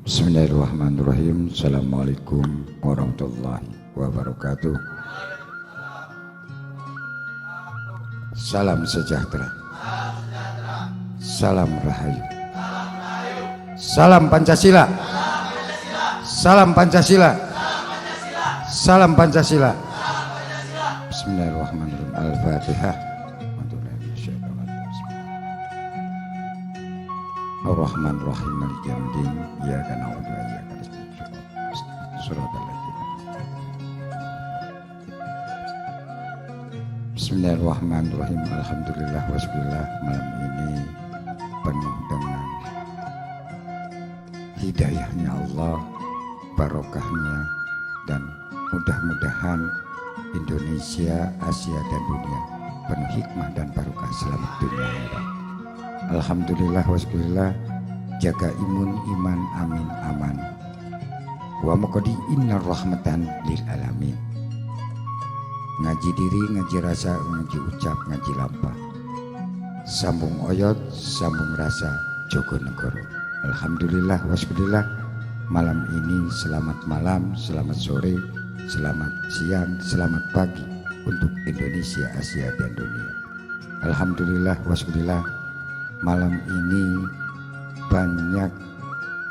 Bismillahirrahmanirrahim. Assalamualaikum warahmatullahi wabarakatuh. Salam sejahtera, salam rahayu, salam Pancasila, salam Pancasila, salam Pancasila. Bismillahirrahmanirrahim. Al-Fatihah. Ar-Rahman Rahim Maliki Yaumiddin. Iyyaka na'budu wa iyyaka nasta'in. Shiratal ladzina. Bismillahirrahmanirrahim. Alhamdulillah wasbillah. Malam ini penuh dengan hidayahnya Allah, barokahnya, dan mudah-mudahan Indonesia, Asia, dan dunia penuh hikmah dan barokah. Selamat dunia akhirat. Alhamdulillah wasbillah. Jaga imun iman amin aman. Wa maqadi innar rahmatan lil alamin. Ngaji diri, ngaji rasa, ngaji ucap, ngaji lampah. Sambung oyot, sambung rasa, jogo negoro. Alhamdulillah wasbillah. Malam ini selamat malam, selamat sore, selamat siang, selamat pagi untuk Indonesia, Asia, dan dunia. Alhamdulillah wasbillah. Malam ini banyak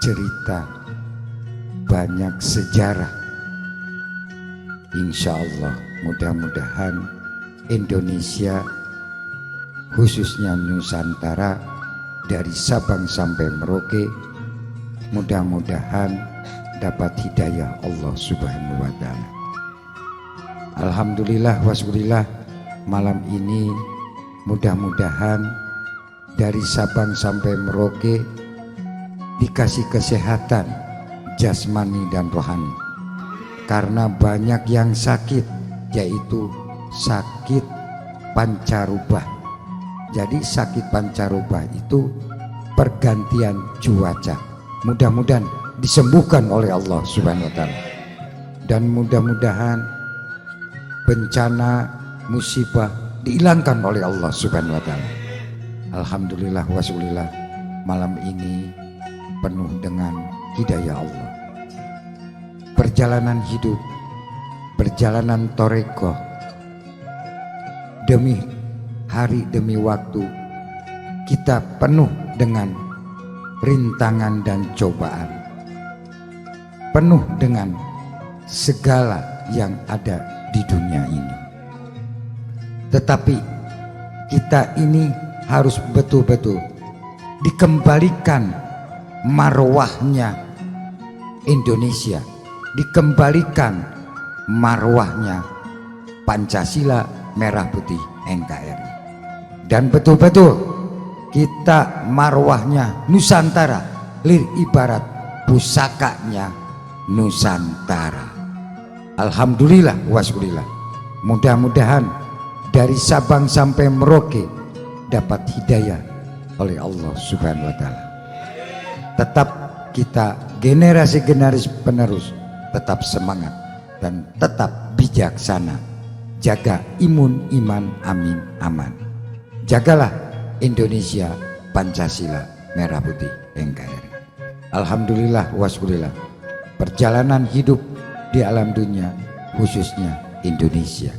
cerita, banyak sejarah. Insya Allah mudah-mudahan Indonesia, khususnya Nusantara, dari Sabang sampai Merauke, mudah-mudahan dapat hidayah Allah Subhanahu wa Ta'ala. Alhamdulillah wasbillah. Malam ini mudah-mudahan dari Sabang sampai Merauke dikasih kesehatan jasmani dan rohani, karena banyak yang sakit, yaitu sakit pancaroba. Jadi sakit pancaroba itu pergantian cuaca. Mudah-mudahan disembuhkan oleh Allah Subhanahu wa Ta'ala, dan mudah-mudahan bencana musibah dihilangkan oleh Allah Subhanahu wa Ta'ala. Alhamdulillah wasbillah. Malam ini penuh dengan hidayah Allah. Perjalanan hidup, perjalanan torekoh, demi hari demi waktu kita penuh dengan rintangan dan cobaan, penuh dengan segala yang ada di dunia ini. Tetapi kita ini harus betul-betul dikembalikan marwahnya Indonesia, dikembalikan marwahnya Pancasila, Merah Putih, NKRI, dan betul-betul kita marwahnya Nusantara, lir ibarat pusakanya Nusantara. Alhamdulillah wasbillah. Mudah-mudahan dari Sabang sampai Merauke dapat hidayah oleh Allah Subhanahu wa Ta'ala. Tetap kita generasi-generasi penerus tetap semangat dan tetap bijaksana. Jaga imun iman amin aman. Jagalah Indonesia, Pancasila, Merah Putih, NKRI. Alhamdulillah wasbillah. Perjalanan hidup di alam dunia, khususnya Indonesia,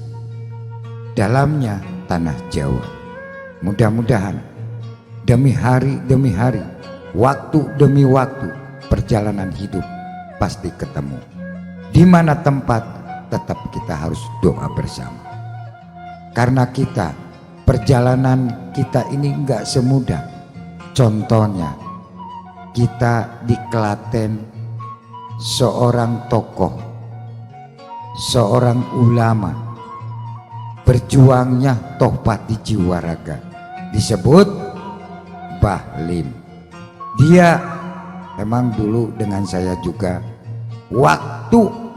dalamnya tanah Jawa, mudah-mudahan demi hari, waktu demi waktu, perjalanan hidup pasti ketemu. Di mana tempat, tetap kita harus doa bersama. Karena kita, perjalanan kita ini enggak semudah. Contohnya, kita di Klaten, seorang tokoh, seorang ulama, berjuangnya tohpati jiwa raga, disebut Mbah Lim. Dia memang dulu dengan saya juga, waktu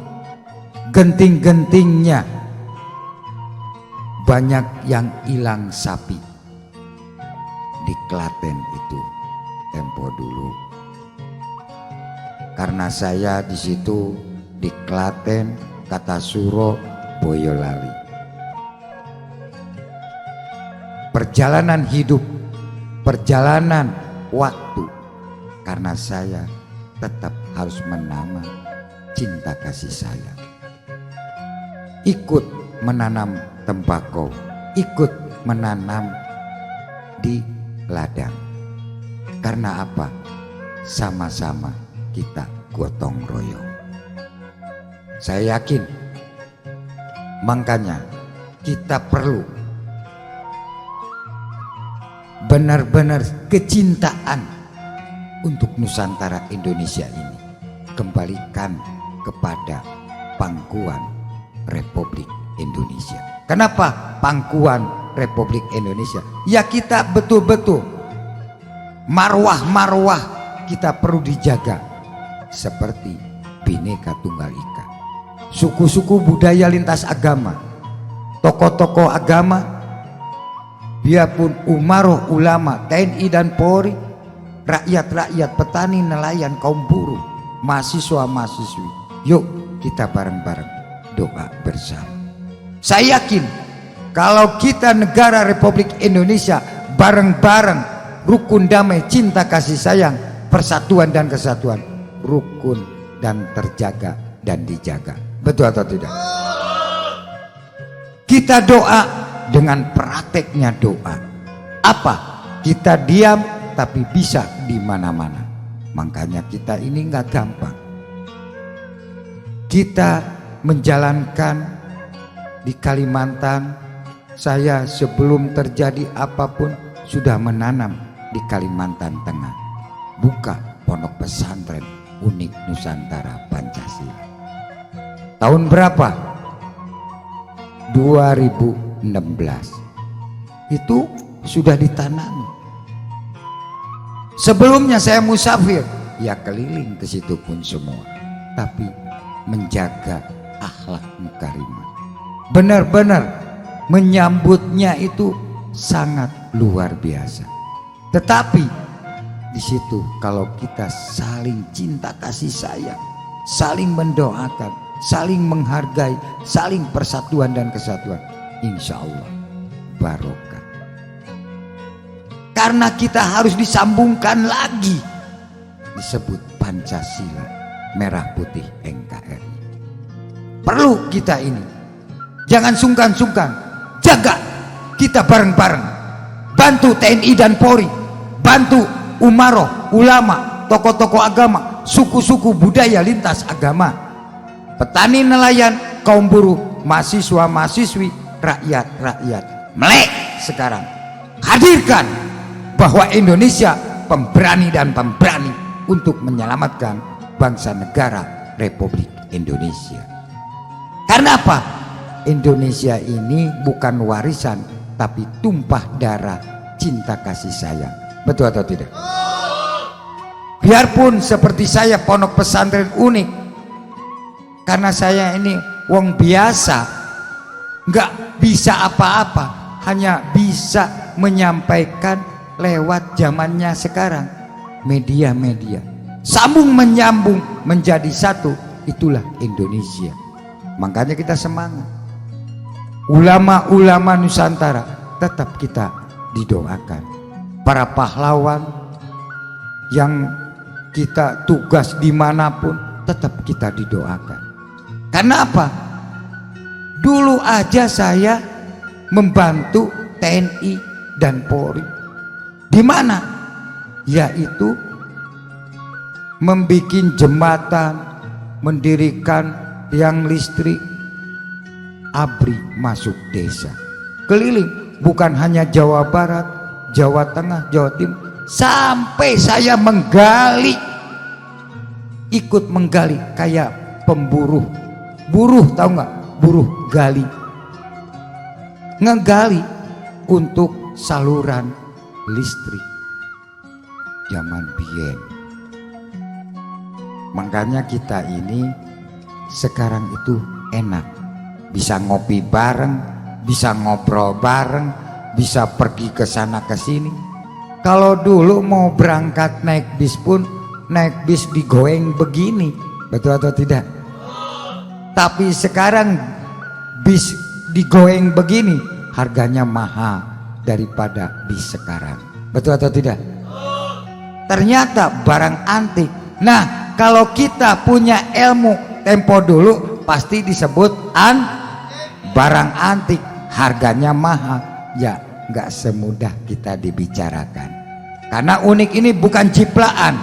genting-gentingnya banyak yang hilang sapi di Klaten itu tempo dulu. Karena saya di situ di Klaten, kata Suro, Boyolali. Perjalanan hidup, perjalanan waktu, karena saya tetap harus menanam cinta kasih sayang. Ikut menanam tembakau, ikut menanam di ladang. Karena apa? Sama-sama kita gotong royong. Saya yakin, makanya kita perlu benar-benar kecintaan untuk Nusantara Indonesia ini kembalikan kepada pangkuan Republik Indonesia. Kenapa pangkuan Republik Indonesia? Ya kita betul-betul marwah-marwah kita perlu dijaga seperti Bhinneka Tunggal Ika. Suku-suku budaya lintas agama, tokoh-tokoh agama, biarpun umaroh ulama, TNI dan Polri, rakyat-rakyat, petani, nelayan, kaum buruh, mahasiswa-mahasiswi, yuk kita bareng-bareng doa bersama. Saya yakin kalau kita negara Republik Indonesia bareng-bareng rukun damai cinta kasih sayang, persatuan dan kesatuan, rukun dan terjaga dan dijaga. Betul atau tidak? Kita doa dengan prakteknya doa. Apa? Kita diam tapi bisa di mana-mana. Makanya kita ini nggak gampang. Kita menjalankan di Kalimantan, saya sebelum terjadi apapun sudah menanam di Kalimantan Tengah, buka pondok pesantren Unik Nusantara Pancasila. Tahun berapa? 2016. Itu sudah ditanami. Sebelumnya saya musafir, ya keliling ke situ pun semua, tapi menjaga akhlak mukarimah. Benar-benar menyambutnya itu sangat luar biasa. Tetapi di situ kalau kita saling cinta kasih sayang, saling mendoakan, saling menghargai, saling persatuan dan kesatuan, insya Allah barokah. Karena kita harus disambungkan lagi, disebut Pancasila merah putih NKRI. Perlu kita ini, jangan sungkan-sungkan, jaga kita bareng-bareng, bantu TNI dan Polri, bantu umaroh, ulama, tokoh-tokoh agama, suku-suku budaya lintas agama, petani, nelayan, kaum buruh, mahasiswa, mahasiswi, rakyat-rakyat. Melek sekarang, hadirkan bahwa Indonesia pemberani dan pemberani untuk menyelamatkan bangsa negara Republik Indonesia. Karena apa? Indonesia ini bukan warisan, tapi tumpah darah cinta kasih sayang. Betul atau tidak? Biarpun seperti saya pondok pesantren Unik, karena saya ini wong biasa, nggak bisa apa-apa, hanya bisa menyampaikan lewat zamannya sekarang, media-media sambung menyambung menjadi satu, itulah Indonesia. Makanya kita semangat, ulama-ulama Nusantara tetap kita didoakan, para pahlawan yang kita tugas dimanapun tetap kita didoakan. Karena apa? Dulu aja saya membantu TNI dan Polri. Di mana? Yaitu membikin jembatan, mendirikan tiang listrik, ABRI masuk desa. Keliling, bukan hanya Jawa Barat, Jawa Tengah, Jawa Timur, sampai saya menggali, ikut menggali kayak pemburuh. Buruh, tahu nggak? Buruh gali, ngegali untuk saluran listrik zaman biyen. Makanya kita ini sekarang itu enak, bisa ngopi bareng, bisa ngobrol bareng, bisa pergi ke sana ke sini. Kalau dulu mau berangkat naik bis pun naik bis digoeng begini, betul atau tidak? Tapi sekarang bis digoeng begini harganya mahal daripada bis sekarang, betul atau tidak? Ternyata barang antik. Nah, kalau kita punya ilmu tempo dulu pasti disebut barang antik, harganya mahal. Ya nggak semudah kita dibicarakan, karena unik ini bukan ciplaan,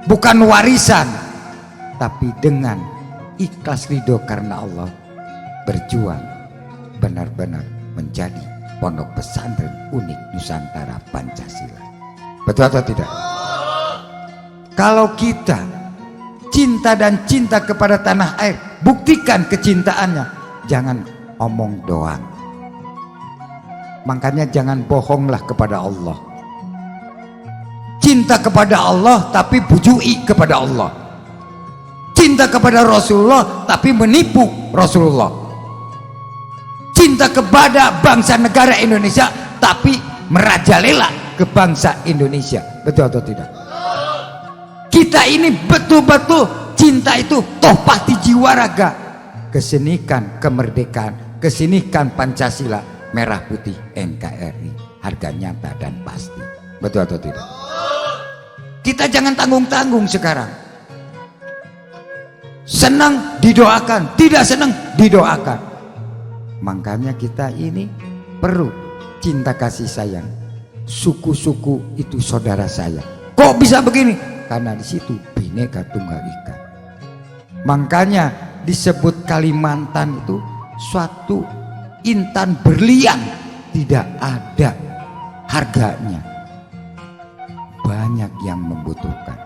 bukan warisan, tapi dengan ikhlas ridho karena Allah berjuang benar-benar menjadi pondok pesantren unik Nusantara Pancasila. Betul atau tidak? Kalau kita cinta dan cinta kepada tanah air, buktikan kecintaannya, jangan omong doang. Makanya jangan bohonglah kepada Allah. Cinta kepada Allah tapi bujui kepada Allah. Cinta kepada Rasulullah tapi menipu Rasulullah. Cinta kepada bangsa negara Indonesia tapi merajalela ke bangsa Indonesia. Betul atau tidak? Kita ini betul-betul cinta itu tohpati jiwa raga. Kesenikan kemerdekaan, kesenikan Pancasila, merah putih NKRI, harga nyata dan pasti. Betul atau tidak? Kita jangan tanggung-tanggung sekarang. Senang didoakan, tidak senang didoakan. Makanya kita ini perlu cinta kasih sayang. Suku-suku itu saudara saya. Kok bisa begini? Karena di situ Bhinneka Tunggal Ika. Makanya disebut Kalimantan itu suatu intan berlian, tidak ada harganya, banyak yang membutuhkan.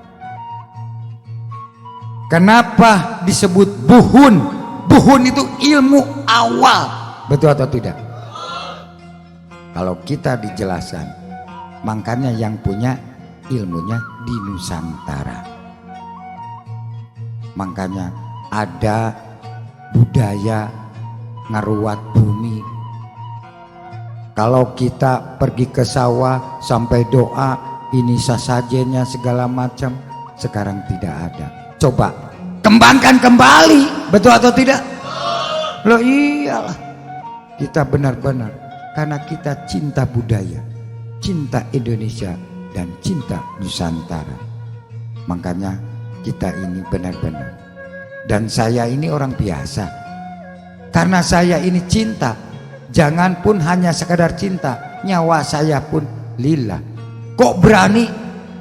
Kenapa disebut buhun? Buhun itu ilmu awal. Betul atau tidak? Kalau kita dijelaskan, makanya yang punya ilmunya di Nusantara. Makanya ada budaya ngaruat bumi. Kalau kita pergi ke sawah sampai doa ini sasajennya segala macam, sekarang tidak ada. Coba kembangkan kembali, betul atau tidak? Loh iyalah, kita benar-benar karena kita cinta budaya, cinta Indonesia dan cinta Nusantara. Makanya kita ini benar-benar, dan saya ini orang biasa. Karena saya ini cinta, jangan pun hanya sekadar cinta, nyawa saya pun lillah. Kok berani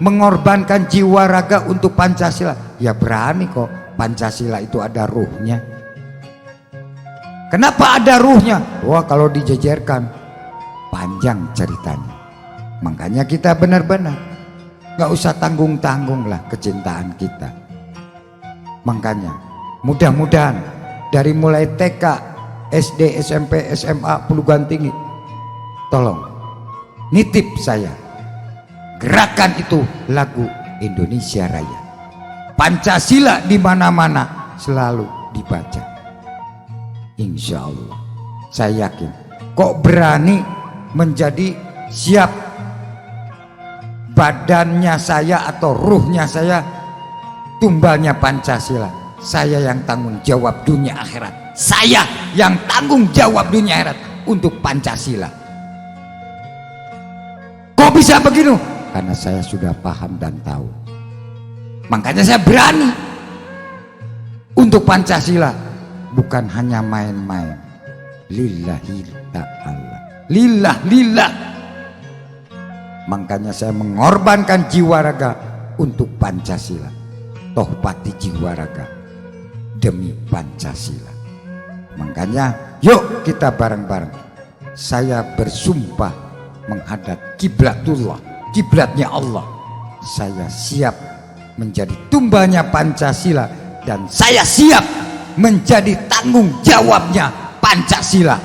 mengorbankan jiwa raga untuk Pancasila? Ya berani kok, Pancasila itu ada ruhnya. Kenapa ada ruhnya? Wah kalau dijejerkan panjang ceritanya. Makanya kita benar-benar gak usah tanggung-tanggung lah kecintaan kita. Makanya mudah-mudahan dari mulai TK, SD, SMP, SMA, perguruan tinggi, tolong nitip saya, gerakan itu lagu Indonesia Raya, Pancasila di mana-mana selalu dibaca. Insya Allah saya yakin. Kok berani menjadi siap badannya saya atau ruhnya saya tumbalnya Pancasila. Saya yang tanggung jawab dunia akhirat. Saya yang tanggung jawab dunia akhirat untuk Pancasila. Kok bisa begitu? Karena saya sudah paham dan tahu. Makanya saya berani untuk Pancasila. Bukan hanya main-main. Lillahi ta'ala. Lillah. Makanya saya mengorbankan jiwa raga untuk Pancasila. Tohpati jiwa raga demi Pancasila. Makanya yuk kita bareng-bareng. Saya bersumpah menghadap kiblatullah, kiblatnya Allah. Saya siap menjadi tumbalnya Pancasila dan saya siap menjadi tanggung jawabnya Pancasila.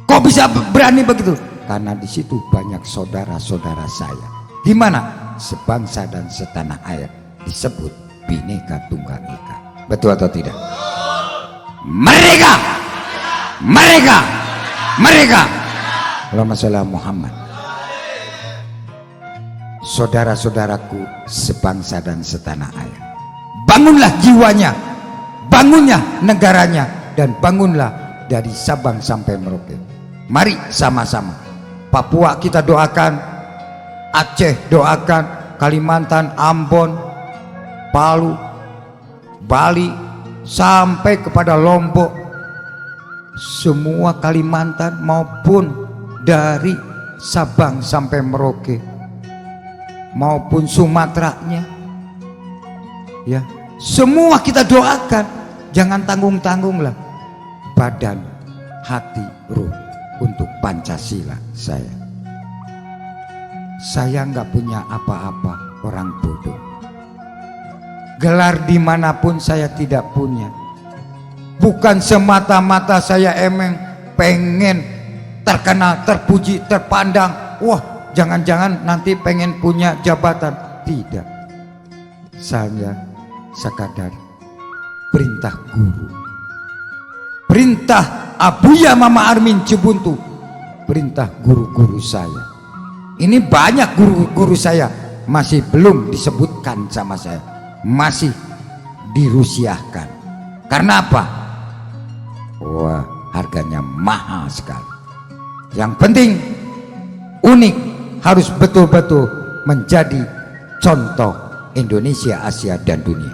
Kok bisa berani begitu? Karena di situ banyak saudara-saudara saya. Di mana? Sebangsa dan setanah air disebut Bhinneka Tunggal Ika. Betul atau tidak? Mereka. Allahumma sholli ala Muhammad. Saudara-saudaraku sebangsa dan setanah air, bangunlah jiwanya, bangunlah negaranya, dan bangunlah dari Sabang sampai Merauke. Mari sama-sama. Papua kita doakan, Aceh doakan, Kalimantan, Ambon, Palu, Bali, sampai kepada Lombok, semua Kalimantan maupun dari Sabang sampai Merauke maupun Sumateranya, ya, semua kita doakan. Jangan tanggung-tanggung lah, badan, hati, ruh untuk Pancasila. Saya nggak punya apa-apa, orang bodoh. Gelar dimanapun saya tidak punya. Bukan semata-mata saya emang pengen terkenal, terpuji, terpandang. Wah, jangan-jangan nanti pengen punya jabatan. Tidak. Saya sekadar perintah guru, perintah Abuya Mama Armin Cibuntu, perintah guru-guru saya. Ini banyak guru-guru saya masih belum disebutkan sama saya, masih dirusiahkan. Karena apa? Wah, harganya mahal sekali. Yang penting unik, harus betul-betul menjadi contoh Indonesia, Asia, dan dunia.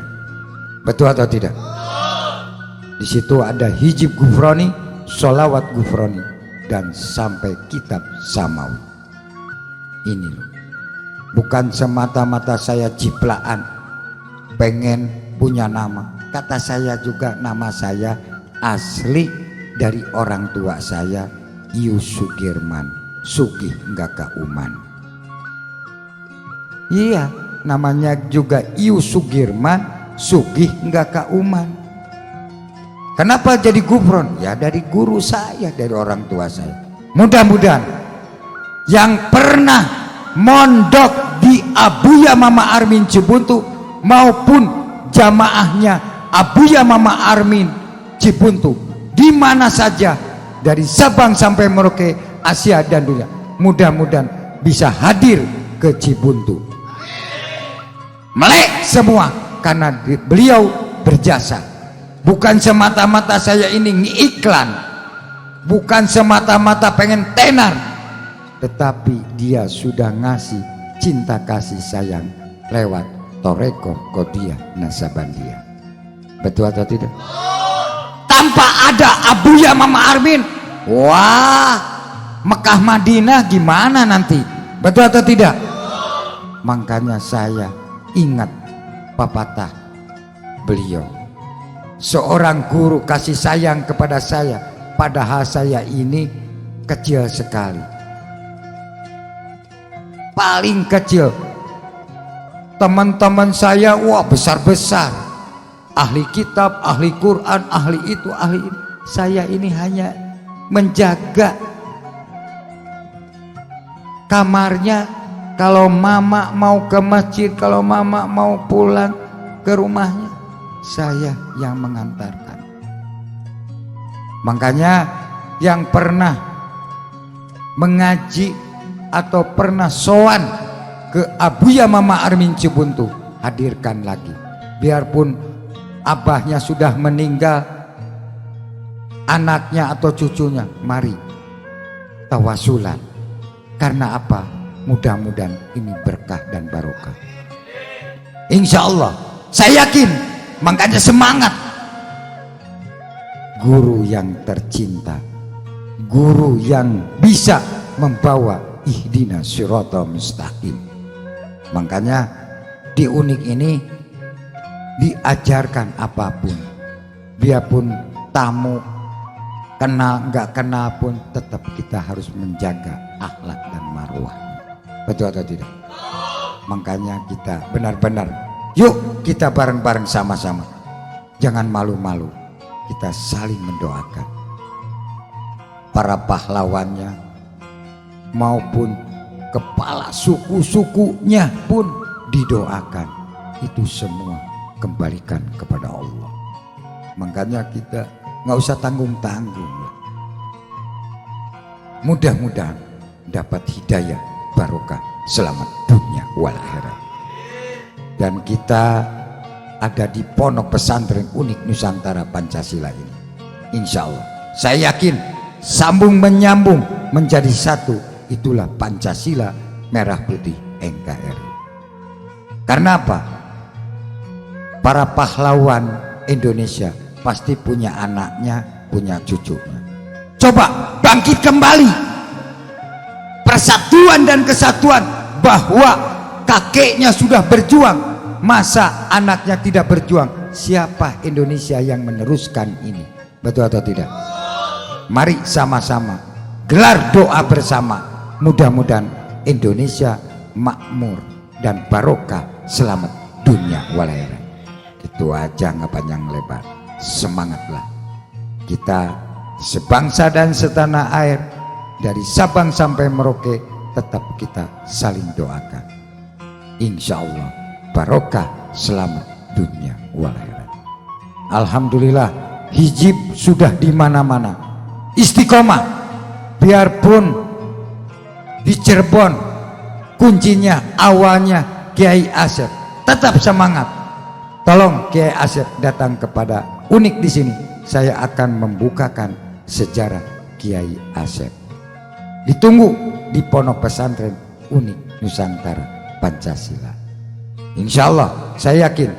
Betul atau tidak? Di situ ada hijib Gufroni, sholawat Gufroni, dan sampai kitab Samawi. Ini loh, bukan semata-mata saya ciplaan pengen punya nama. Kata saya juga, nama saya asli dari orang tua saya, Iu Sugirman, Sugih enggak Kauman. Iya, namanya juga Iu Sugirman, Sugih enggak Kauman. Kenapa jadi Gufron? Ya dari guru saya, dari orang tua saya. Mudah-mudahan yang pernah mondok di Abuya Mama Armin Cibuntu maupun jamaahnya Abuya Mama Armin Cibuntu di mana saja, dari Sabang sampai Merauke, Asia dan dunia, mudah-mudahan bisa hadir ke Cibuntu. Melek semua karena beliau berjasa. Bukan semata-mata saya ini ngiklan, bukan semata-mata pengen tenar, tetapi dia sudah ngasih cinta kasih sayang lewat Toreko Kodia Nasabandia. Betul atau tidak? Tanpa ada Abuya Mama Armin, wah, Mekah Madinah gimana nanti? Betul atau tidak? Makanya saya ingat pepatah beliau, seorang guru kasih sayang kepada saya, padahal saya ini kecil sekali, paling kecil. Teman-teman saya wah besar-besar, ahli kitab, ahli Quran, ahli itu, ahli ini. Saya ini hanya menjaga kamarnya. Kalau mama mau ke masjid, kalau mama mau pulang ke rumahnya, saya yang mengantarkan. Makanya yang pernah mengaji atau pernah sowan ke Abuya Mama Armin Cibuntu, hadirkan lagi. Biarpun abahnya sudah meninggal, anaknya atau cucunya, mari tawasulan. Karena apa? Mudah-mudahan ini berkah dan barokah. Insya Allah, saya yakin. Makanya semangat. Guru yang tercinta, guru yang bisa membawa ihdina siratal mustaqim. Makanya di unik ini diajarkan apapun, biarpun tamu kenal nggak kenal pun, tetap kita harus menjaga akhlak dan marwah. Betul atau tidak? Makanya kita benar-benar, yuk kita bareng-bareng sama-sama, jangan malu-malu, kita saling mendoakan para pahlawannya maupun kepala suku-sukunya pun didoakan. Itu semua kembalikan kepada Allah. Makanya kita nggak usah tanggung-tanggung. Mudah-mudahan dapat hidayah barokah, selamat dunia wal akhirat. Dan kita ada di Pondok Pesantren Unik Nusantara Pancasila ini, insya Allah saya yakin sambung menyambung menjadi satu. Itulah Pancasila Merah Putih NKRI. Karena apa? Para pahlawan Indonesia pasti punya anaknya, punya cucunya. Coba bangkit kembali persatuan dan kesatuan, bahwa kakeknya sudah berjuang, masa anaknya tidak berjuang? Siapa Indonesia yang meneruskan ini? Betul atau tidak? Mari sama-sama gelar doa bersama, mudah-mudahan Indonesia makmur dan barokah, selamat dunia wal akhirat. Itu aja, nggak panjang lebar. Semangatlah kita sebangsa dan setanah air, dari Sabang sampai Merauke, tetap kita saling doakan. Insya Allah barokah, selamat dunia wal akhirat. Alhamdulillah, hijab sudah di mana-mana. Istiqomah, biarpun di Cirebon kuncinya awalnya Kiai Asep, tetap semangat. Tolong Kiai Asep datang kepada Unik di sini. Saya akan membukakan sejarah Kiai Asep. Ditunggu di Pondok Pesantren Unik Nusantara Pancasila. Insya Allah saya yakin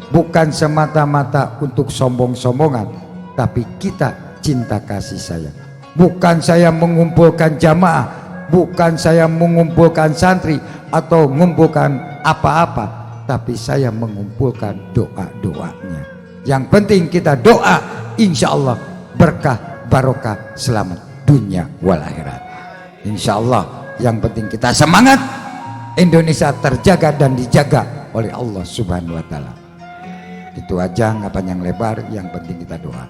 bukan semata-mata untuk sombong-sombongan, tapi kita cinta kasih sayang. Bukan saya mengumpulkan jamaah, bukan saya mengumpulkan santri atau mengumpulkan apa-apa, tapi saya mengumpulkan doa-doanya. Yang penting kita doa, insya Allah berkah, barokah, selamat dunia wal akhirat. Insya Allah yang penting kita semangat, Indonesia terjaga dan dijaga oleh Allah Subhanahu wa Ta'ala. Itu aja, nggak panjang lebar, yang penting kita doa.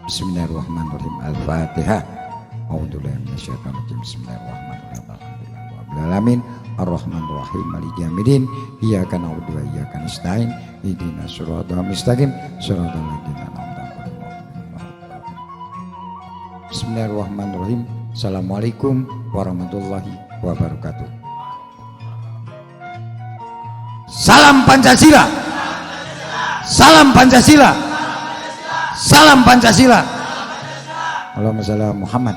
Bismillahirrahmanirrahim. Al-Fatihah. A'udzubillahi minasyaitonir rajim. Bismillahirrahmanirrahim. Alhamdulillahirabbil alamin. Ar-Rahmanir-Rahim. Maliki yaumiddin. Iyyaka na'budu wa iyyaka nasta'in. Ihdinas siratal mustaqim. Siratal ladzina an'amta 'alaihim. Bismillahirrahmanirrahim. Assalamualaikum warahmatullahi wabarakatuh. Salam Pancasila. Salam Pancasila. Salam Pancasila. Allahumma shalli ala Muhammad.